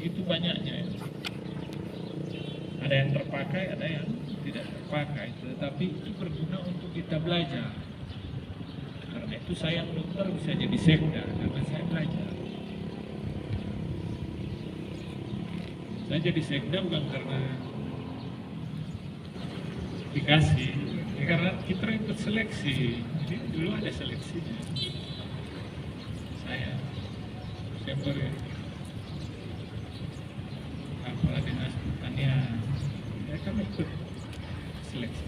segitu banyaknya. Ada yang terpakai, ada yang tidak terpakai. Tetapi itu berguna untuk kita belajar. Karena itu saya dokter bisa jadi sekda karena saya belajar. Saya jadi sekda bukan karena dikasih, ya karena kita ikut seleksi. Jadi dulu ada seleksinya. Saya September ya, kepala dinas pertanian, ya kami ikut seleksi.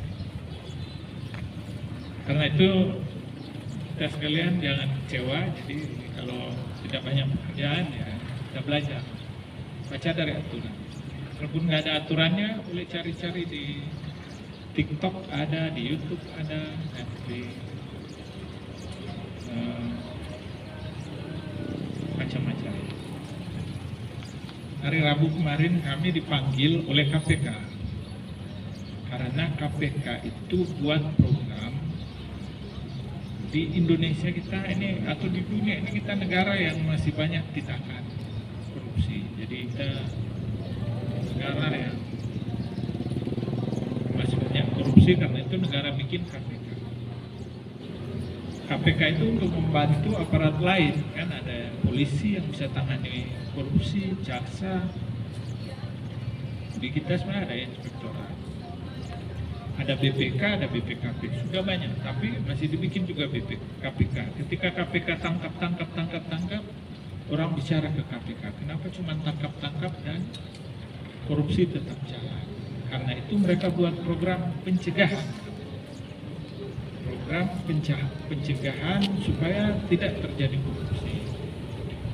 Karena itu kita sekalian jangan kecewa. Jadi kalau tidak banyak pekerjaan ya kita belajar, baca dari aturan. Walaupun nggak ada aturannya, boleh cari-cari di TikTok ada, di YouTube ada, dan di macam-macam. Hari Rabu kemarin kami dipanggil oleh KPK karena KPK itu buat program di Indonesia kita ini atau di dunia ini, kita negara yang masih banyak tindakan korupsi. Jadi kita negara yang masih banyak korupsi, karena itu negara bikin KPK. KPK itu untuk membantu aparat lain, kan ada polisi yang bisa tangani korupsi, jaksa. Di kita sebenarnya ada inspektorat, ada BPK, ada BPKP, sudah banyak, tapi masih dibikin juga KPK. Ketika KPK tangkap, orang bicara ke KPK, kenapa cuma tangkap dan korupsi tetap jalan? Karena itu mereka buat program pencegahan, pencegahan supaya tidak terjadi korupsi.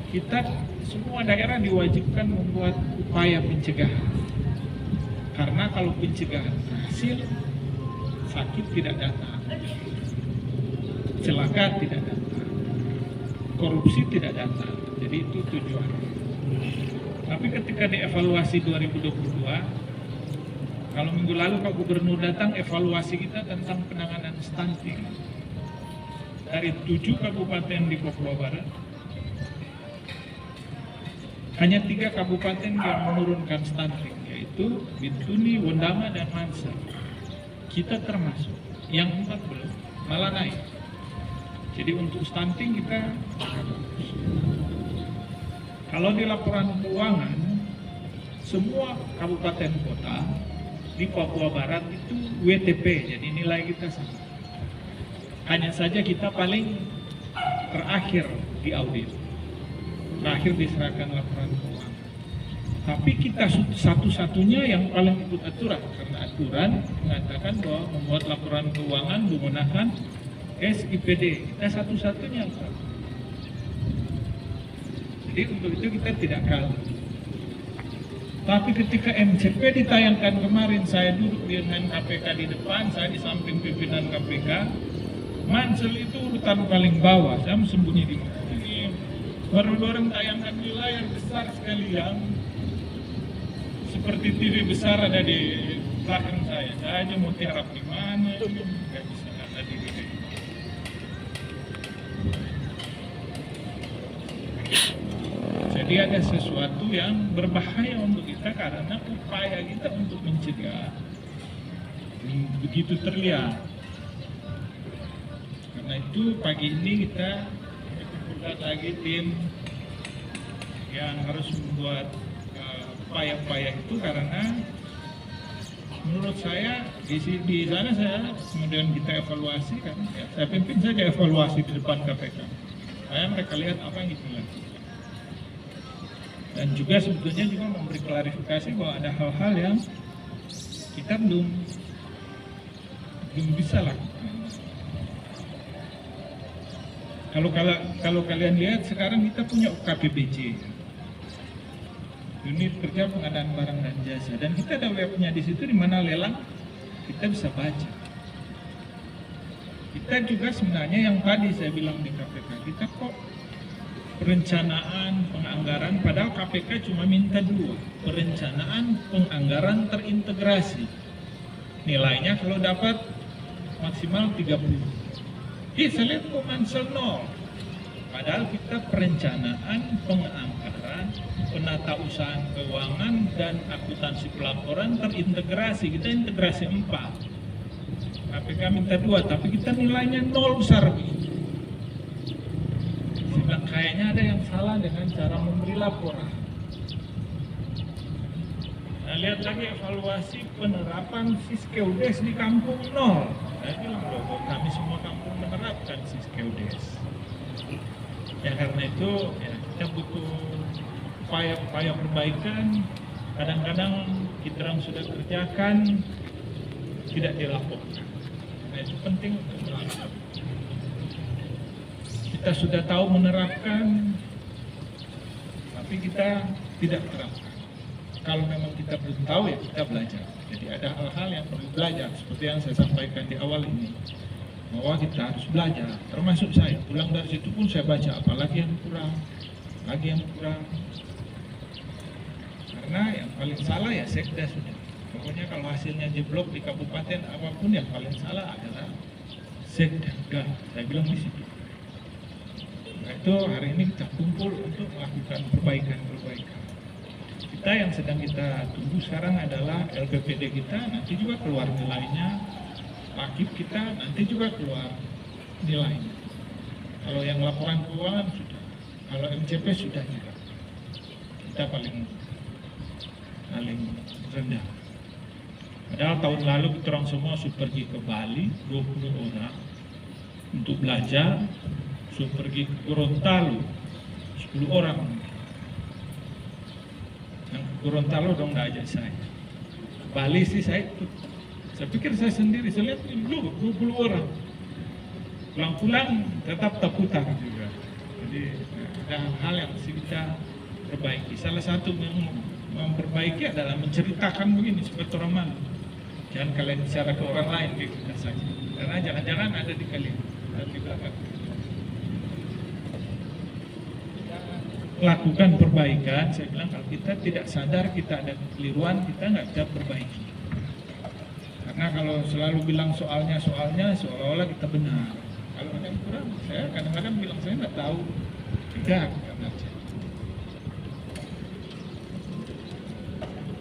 Kita semua daerah diwajibkan membuat upaya pencegahan, karena kalau pencegahan berhasil, sakit tidak datang, celaka tidak datang, korupsi tidak datang. Jadi itu tujuan. Tapi ketika dievaluasi 2022, kalau minggu lalu Pak Gubernur datang, evaluasi kita tentang penanganan stunting. Dari 7 kabupaten di Papua Barat, hanya 3 kabupaten yang menurunkan stunting, yaitu Bintuni, Wondama, dan Mansa. Kita termasuk, yang 4 belum, malah naik. Jadi untuk stunting kita bagus. Kalau di laporan keuangan, semua kabupaten kota di Papua Barat itu WTP, jadi nilai kita sama. Hanya saja kita paling terakhir di audit, terakhir diserahkan laporan keuangan. Tapi kita satu-satunya yang paling ikut aturan, karena aturan mengatakan bahwa membuat laporan keuangan menggunakan SIPD. Kita satu-satunya. Jadi untuk itu kita tidak kalah. Tapi ketika MCP ditayangkan kemarin, saya duduk dengan KPK di depan, saya di samping pimpinan KPK. Mansel itu urutan paling bawah, saya sembunyi di sini. Baru-baru tayangkan di layar besar sekali yang seperti TV besar ada di belakang saya. Saya aja mau tiarap di mana, nggak bisa ada di sini. Jadi ada sesuatu yang berbahaya untuk kita karena upaya kita untuk mencegah begitu terlihat. Karena itu pagi ini kita buat lagi tim yang harus membuat upaya-upaya itu, karena menurut saya di sana saya kemudian kita evaluasi, kan ya, saya pimpin saja evaluasi di depan KPK. Saya mereka lihat apa yang kita lakukan. Dan juga sebetulnya juga memberi klarifikasi bahwa ada hal-hal yang kita belum bisa lakukan. Kalau kalian lihat sekarang kita punya UKPBJ, Unit Kerja Pengadaan Barang dan Jasa, dan kita ada webnya di situ di mana lelang kita bisa baca. Kita juga sebenarnya yang tadi saya bilang di KPK, kita kok perencanaan penganggaran, padahal KPK cuma minta 2, perencanaan penganggaran terintegrasi. Nilainya kalau dapat maksimal 30. Saya lihat kok Mansel 0. Padahal kita perencanaan penganggaran penatausahaan keuangan dan akuntansi pelaporan terintegrasi. Kita integrasi 4. KPK minta 2, tapi kita nilainya 0 besar begitu. Saya bilang kayaknya ada yang salah dengan cara memberi laporan. Nah, lihat lagi evaluasi penerapan Siskeudes di kampung 0. Saya bilang loh, kami semua kampung menerapkan Siskeudes. Ya karena itu ya, kita butuh upaya perbaikan. Kadang-kadang kita yang sudah kerjakan tidak dilaporkan. Nah itu penting untuk melakukan. Kita sudah tahu menerapkan, tapi kita tidak terapkan. Kalau memang kita belum tahu ya kita belajar. Jadi ada hal-hal yang perlu belajar seperti yang saya sampaikan di awal ini, bahwa kita harus belajar. Termasuk saya pulang dari situ pun saya baca apalagi yang kurang, lagi yang kurang. Karena yang paling salah ya sekda sudah. Pokoknya kalau hasilnya jeblok di kabupaten apapun yang paling salah adalah sekda. Saya bilang di situ. Nah itu hari ini kita kumpul untuk melakukan perbaikan-perbaikan. Kita yang sedang kita tunggu sekarang adalah LPPD kita, nanti juga keluar nilainya, Akib kita nanti juga keluar nilainya. Kalau yang laporan keuangan sudah, kalau MCP sudah juga. Kita paling rendah. Padahal tahun lalu kita orang semua pergi ke Bali, 20 orang untuk belajar, pergi ke Gorontalo, 10 orang. Yang ke Gorontalo dong nggak ajak saya. Bali sih saya ikut. Saya pikir saya sendiri, saya lihat dulu 20 orang. Pulang-pulang tetap terputar juga. Jadi ada hal yang mesti kita perbaiki. Salah satu yang memperbaiki adalah menceritakan begini seperti orang malu. Jangan kalian bicara ke orang lain kayak kita saja. Karena jangan-jangan ada di kalian, ada di belakang. Lakukan perbaikan, saya bilang kalau kita tidak sadar kita ada kekeliruan, kita nggak bisa perbaiki. Karena kalau selalu bilang soalnya seolah-olah kita benar. Kalau ada yang kurang, saya kadang-kadang bilang saya nggak tahu, tidak aja.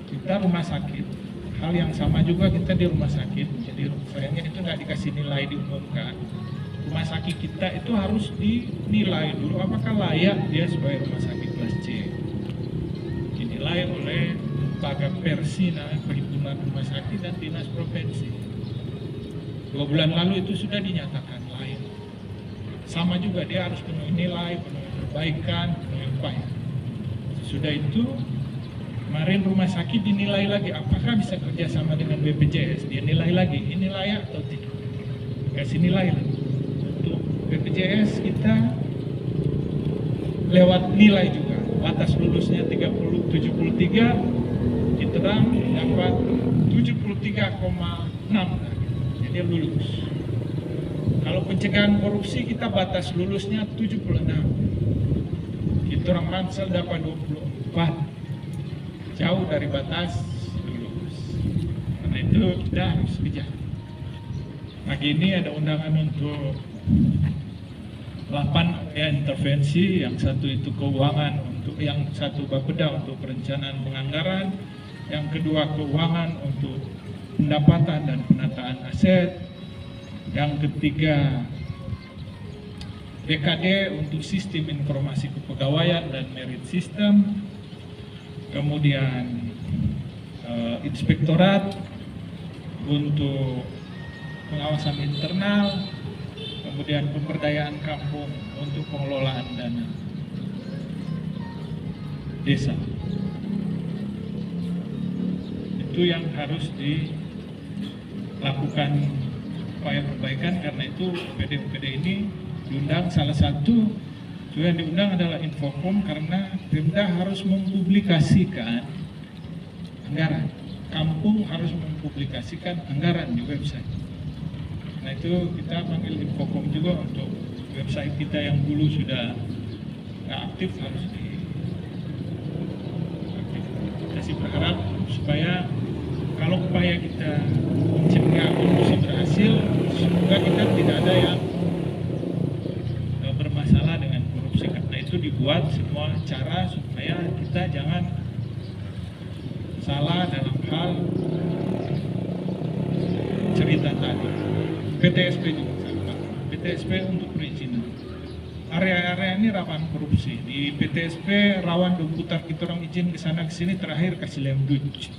Kita rumah sakit, hal yang sama juga kita di rumah sakit. Jadi sayangnya itu nggak dikasih nilai diumumkan. Rumah sakit kita itu harus dinilai dulu apakah layak dia sebagai rumah sakit kelas C. Dinilai oleh lembaga Persina, Perhimpunan Rumah Sakit dan Dinas Provinsi. 2 bulan lalu itu sudah dinyatakan layak. Sama juga dia harus penuhi nilai, penuhi perbaikan, penuhi upaya. Sudah itu kemarin rumah sakit dinilai lagi apakah bisa kerjasama dengan BPJS. Dia nilai lagi ini layak atau tidak. Kasih nilai lagi. BPJS kita lewat nilai juga, batas lulusnya 73, diterang dapat 73,6, jadi lulus. Kalau pencegahan korupsi kita batas lulusnya 76, kita orang Pansel dapat 24, jauh dari batas lulus. Karena itu kita harus bijak. Pagi ini ada undangan untuk 8 ya intervensi, yang satu itu keuangan, untuk yang satu Bapeda untuk perencanaan penganggaran, yang kedua keuangan untuk pendapatan dan penataan aset, yang ketiga BKD untuk sistem informasi kepegawaian dan merit system, kemudian inspektorat untuk pengawasan internal, kemudian pemberdayaan kampung untuk pengelolaan dana desa. Itu yang harus dilakukan upaya perbaikan. Karena itu UPD ini diundang, salah satu juga yang diundang adalah Infocom, karena Pemda harus mempublikasikan anggaran. Kampung harus mempublikasikan anggaran di website. Nah itu kita panggil Infocom juga untuk website kita yang dulu sudah nggak aktif harus kita sih berharap supaya kalau upaya kita mencegah korupsi berhasil, semoga kita tidak ada yang bermasalah dengan korupsi. Karena itu dibuat semua cara supaya kita jangan salah dalam hal cerita tadi. PTSP juga sama. PTSP untuk perizinan. Area-area ini rawan korupsi. Di PTSP rawan diputar kita orang izin ke sana ke sini, terakhir kasih lemduj.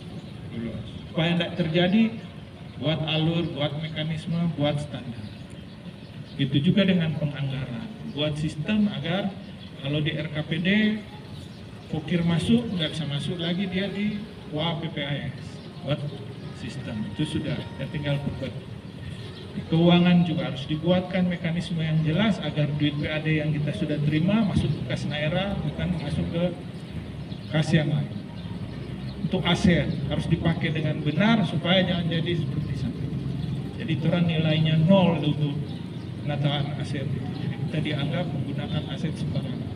Supaya tidak terjadi, buat alur, buat mekanisme, buat standar. Itu juga dengan penganggaran. Buat sistem agar kalau di RKPD pokir masuk, nggak bisa masuk lagi dia di WAPPAS. Buat sistem itu sudah, ya tinggal buat. Di keuangan juga harus dibuatkan mekanisme yang jelas agar duit PAD yang kita sudah terima masuk ke kas daerah, bukan masuk ke kas yang lain. Untuk aset harus dipakai dengan benar supaya jangan jadi seperti sana. Jadi aturan nilainya 0 untuk penataan aset itu. Jadi kita dianggap menggunakan aset sembarangan.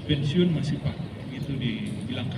Pensiun masih pakai, itu dibilang